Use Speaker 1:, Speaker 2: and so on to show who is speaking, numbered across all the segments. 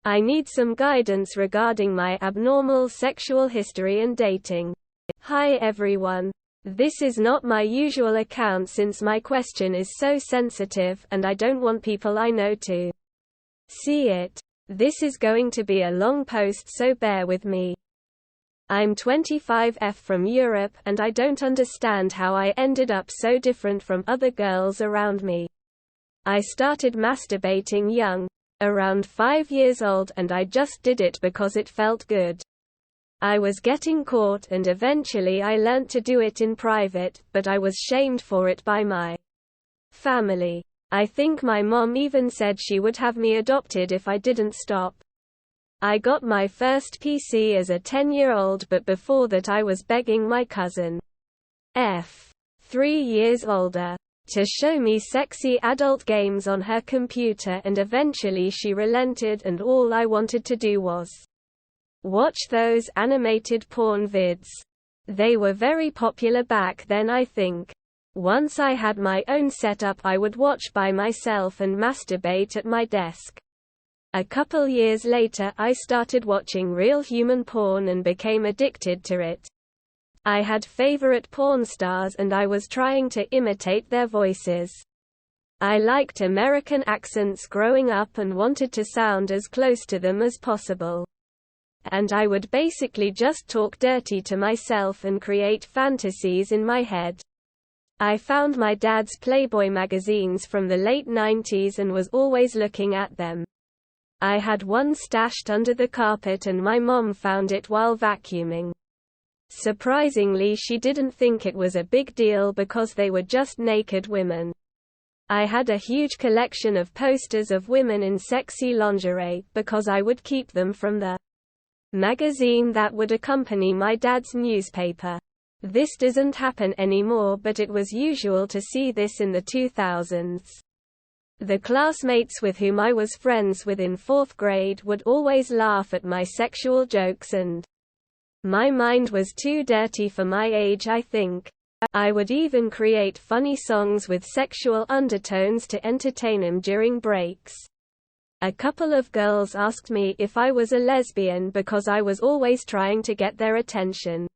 Speaker 1: I need some guidance regarding my abnormal sexual history and dating. Hi everyone. This is not my usual account since my question is so sensitive and I don't want people I know to see it. This is going to be a long post, so bear with me. I'm 25F from Europe and I don't understand how I ended up so different from other girls around me. I started masturbating young, around 5 years old, and I just did it because it felt good. I was getting caught and eventually I learnt to do it in private, but I was shamed for it by my family. I think my mom even said she would have me adopted if I didn't stop. I got my first PC as a 10-year-old, but before that I was begging my cousin F, 3 years older, to show me sexy adult games on her computer, and eventually she relented and all I wanted to do was watch those animated porn vids. They were very popular back then, I think. Once I had my own setup, I would watch by myself and masturbate at my desk. A couple years later, I started watching real human porn and became addicted to it. I had favorite porn stars and I was trying to imitate their voices. I liked American accents growing up and wanted to sound as close to them as possible. And I would basically just talk dirty to myself and create fantasies in my head. I found my dad's Playboy magazines from the late 90s and was always looking at them. I had one stashed under the carpet and my mom found it while vacuuming. Surprisingly, she didn't think it was a big deal because they were just naked women. I had a huge collection of posters of women in sexy lingerie, because I would keep them from the magazine that would accompany my dad's newspaper. This doesn't happen anymore, but it was usual to see this in the 2000s. The classmates with whom I was friends with in 4th grade would always laugh at my sexual jokes, and my mind was too dirty for my age, I think. I would even create funny songs with sexual undertones to entertain them during breaks. A couple of girls asked me if I was a lesbian because I was always trying to get their attention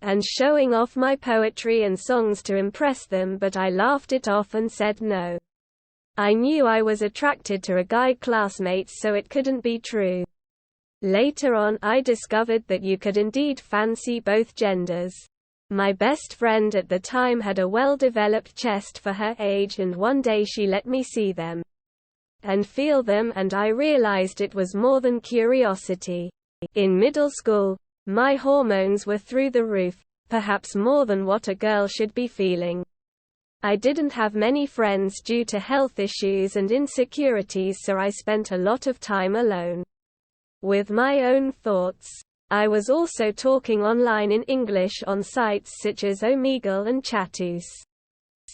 Speaker 1: and showing off my poetry and songs to impress them, but I laughed it off and said no. I knew I was attracted to a guy classmates, so it couldn't be true. Later on, I discovered that you could indeed fancy both genders. My best friend at the time had a well-developed chest for her age, and one day she let me see them and feel them, and I realized it was more than curiosity. In middle school, my hormones were through the roof, perhaps more than what a girl should be feeling. I didn't have many friends due to health issues and insecurities, so I spent a lot of time alone with my own thoughts. I was also talking online in English on sites such as Omegle and Chatus.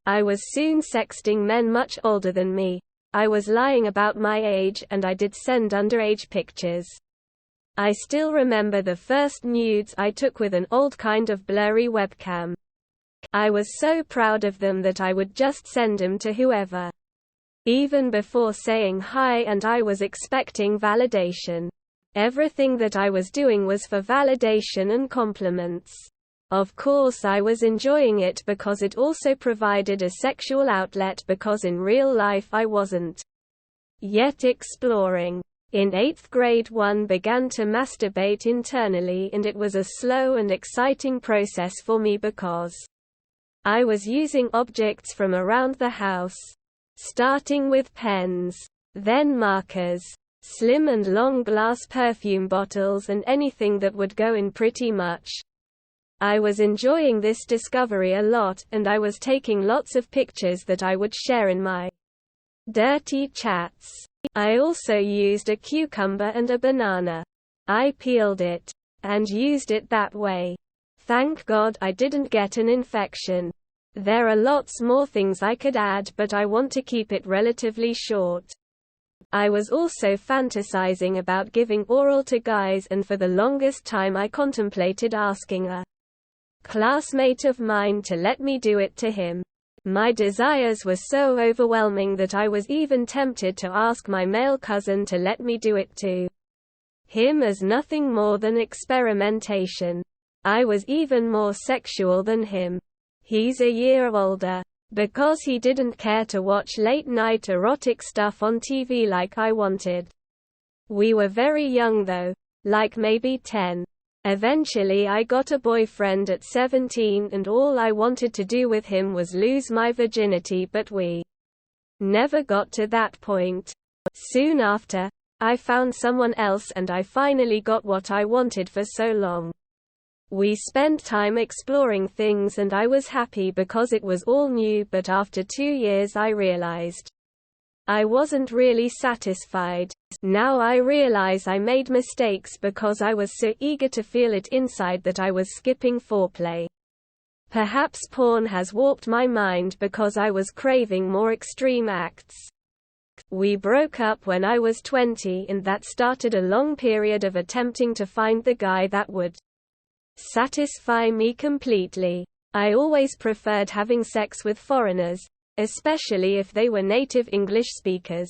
Speaker 1: I was soon sexting men much older than me. I was lying about my age, and I did send underage pictures. I still remember the first nudes I took with an old kind of blurry webcam. I was so proud of them that I would just send them to whoever, even before saying hi, and I was expecting validation. Everything that I was doing was for validation and compliments. Of course I was enjoying it because it also provided a sexual outlet, because in real life I wasn't yet exploring. In 8th grade, one began to masturbate internally, and it was a slow and exciting process for me because I was using objects from around the house, starting with pens, then markers, slim and long glass perfume bottles, and anything that would go in pretty much. I was enjoying this discovery a lot, and I was taking lots of pictures that I would share in my dirty chats. I also used a cucumber and a banana. I peeled it and used it that way. Thank God I didn't get an infection. There are lots more things I could add, but I want to keep it relatively short. I was also fantasizing about giving oral to guys, and for the longest time I contemplated asking a classmate of mine to let me do it to him. My desires were so overwhelming that I was even tempted to ask my male cousin to let me do it too. him as nothing more than experimentation. I was even more sexual than him. He's a year older. Because he didn't care to watch late-night erotic stuff on TV like I wanted. We were very young though, like maybe 10. Eventually I got a boyfriend at 17 and all I wanted to do with him was lose my virginity, but we never got to that point. Soon after, I found someone else and I finally got what I wanted for so long. We spent time exploring things and I was happy because it was all new, but after 2 years I realized I wasn't really satisfied. Now I realize I made mistakes because I was so eager to feel it inside that I was skipping foreplay. Perhaps porn has warped my mind because I was craving more extreme acts. We broke up when I was 20 and that started a long period of attempting to find the guy that would satisfy me completely. I always preferred having sex with foreigners, especially if they were native English speakers.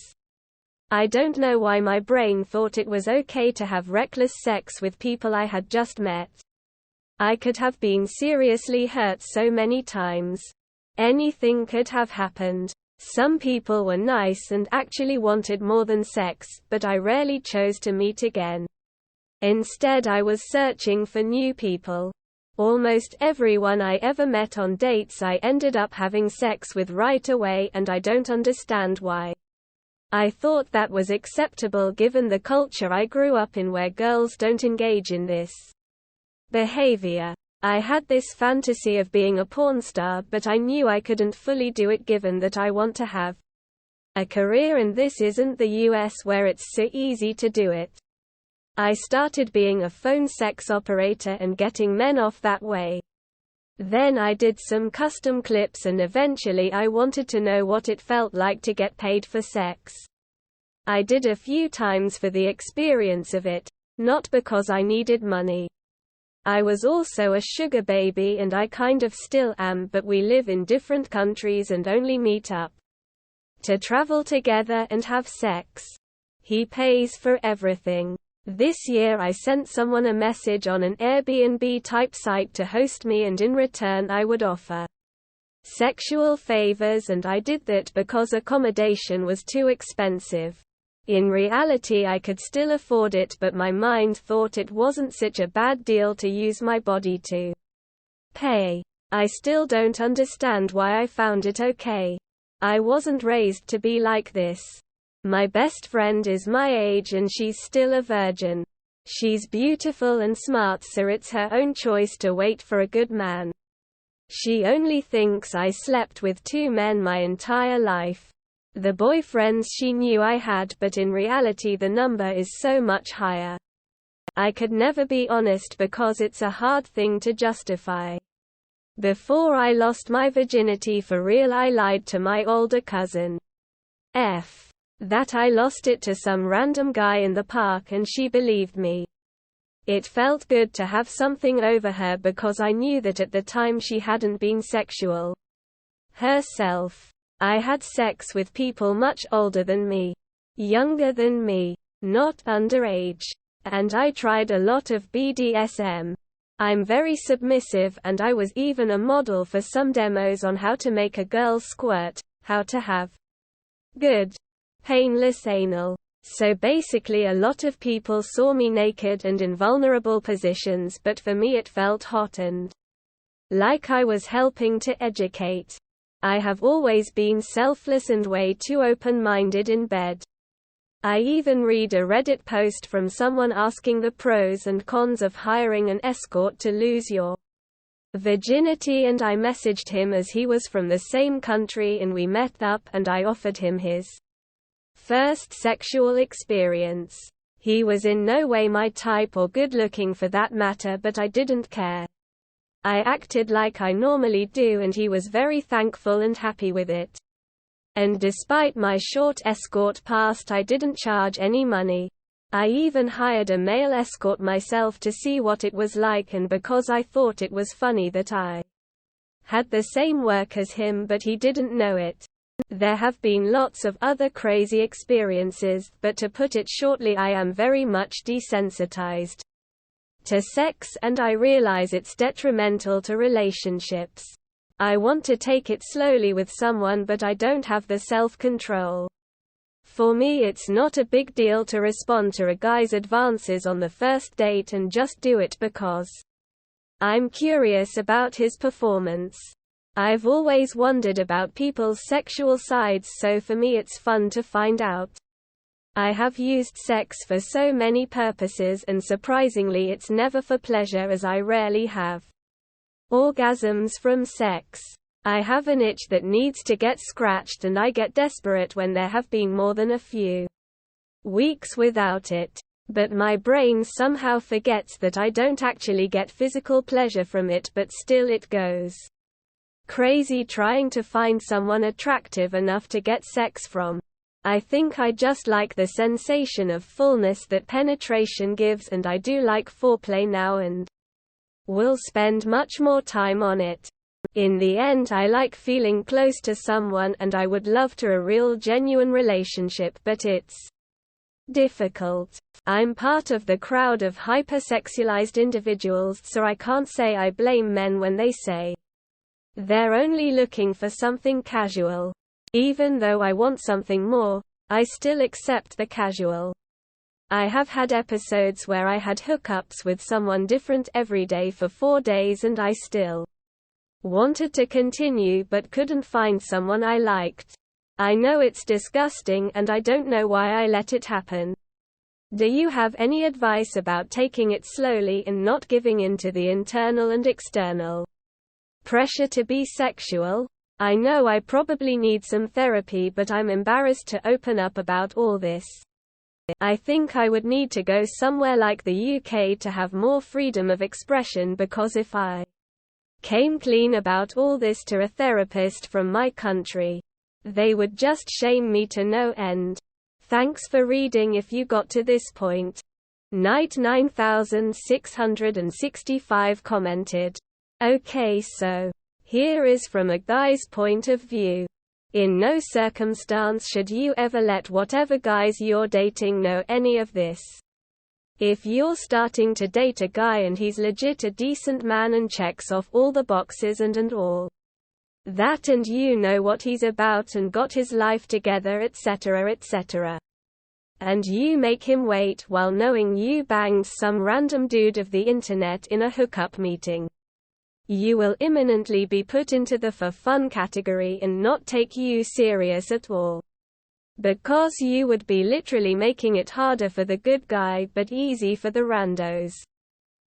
Speaker 1: I don't know why my brain thought it was okay to have reckless sex with people I had just met. I could have been seriously hurt so many times. Anything could have happened. Some people were nice and actually wanted more than sex, but I rarely chose to meet again. Instead I was searching for new people. Almost everyone I ever met on dates I ended up having sex with right away, and I don't understand why. I thought that was acceptable given the culture I grew up in where girls don't engage in this behavior. I had this fantasy of being a porn star, but I knew I couldn't fully do it given that I want to have a career, and this isn't the US where it's so easy to do it. I started being a phone sex operator and getting men off that way. Then I did some custom clips and eventually I wanted to know what it felt like to get paid for sex. I did a few times for the experience of it, not because I needed money. I was also a sugar baby and I kind of still am, but we live in different countries and only meet up to travel together and have sex. He pays for everything. This year I sent someone a message on an Airbnb-type site to host me, and in return I would offer sexual favors, and I did that because accommodation was too expensive. In reality I could still afford it, but my mind thought it wasn't such a bad deal to use my body to pay. I still don't understand why I found it okay. I wasn't raised to be like this. My best friend is my age and she's still a virgin. She's beautiful and smart, so it's her own choice to wait for a good man. She only thinks I slept with 2 men my entire life. The boyfriends she knew I had, but in reality the number is so much higher. I could never be honest because it's a hard thing to justify. Before I lost my virginity for real I lied to my older cousin. That I lost it to some random guy in the park and she believed me. It felt good to have something over her because I knew that at the time she hadn't been sexual herself. I had sex with people much older than me, younger than me, not underage. And I tried a lot of BDSM. I'm very submissive and I was even a model for some demos on how to make a girl squirt, how to have good painless anal. So basically a lot of people saw me naked and in vulnerable positions, but for me it felt hot and like I was helping to educate. I have always been selfless and way too open-minded in bed. I even read a Reddit post from someone asking the pros and cons of hiring an escort to lose your virginity, and I messaged him as he was from the same country and we met up and I offered him his first sexual experience. He was in no way my type or good looking for that matter, but I didn't care. I acted like I normally do and he was very thankful and happy with it. And despite my short escort past, I didn't charge any money. I even hired a male escort myself to see what it was like, and because I thought it was funny that I had the same work as him but he didn't know it. There have been lots of other crazy experiences, but to put it shortly, I am very much desensitized to sex, and I realize it's detrimental to relationships. I want to take it slowly with someone, but I don't have the self-control. For me, it's not a big deal to respond to a guy's advances on the first date and just do it because I'm curious about his performance. I've always wondered about people's sexual sides, so for me it's fun to find out. I have used sex for so many purposes, and surprisingly it's never for pleasure, as I rarely have orgasms from sex. I have an itch that needs to get scratched, and I get desperate when there have been more than a few weeks without it. But my brain somehow forgets that I don't actually get physical pleasure from it, but still it goes crazy trying to find someone attractive enough to get sex from. I think I just like the sensation of fullness that penetration gives, and I do like foreplay now and will spend much more time on it. In the end, I like feeling close to someone, and I would love to a real genuine relationship, but it's difficult. I'm part of the crowd of hypersexualized individuals, so I can't say I blame men when they say they're only looking for something casual. Even though I want something more, I still accept the casual. I have had episodes where I had hookups with someone different every day for 4 days, and I still wanted to continue but couldn't find someone I liked. I know it's disgusting, and I don't know why I let it happen. Do you have any advice about taking it slowly and not giving in to the internal and external pressure to be sexual? I know I probably need some therapy, but I'm embarrassed to open up about all this. I think I would need to go somewhere like the UK to have more freedom of expression, because if I came clean about all this to a therapist from my country, they would just shame me to no end. Thanks for reading if you got to this point. Night 9665 commented. Okay, so here is from a guy's point of view. In no circumstance should you ever let whatever guys you're dating know any of this. If you're starting to date a guy and he's legit a decent man and checks off all the boxes and all that, and you know what he's about and got his life together, etc., etc., and you make him wait while knowing you banged some random dude of the internet in a hookup meeting, you will imminently be put into the for fun category and not take you serious at all. Because you would be literally making it harder for the good guy but easy for the randos.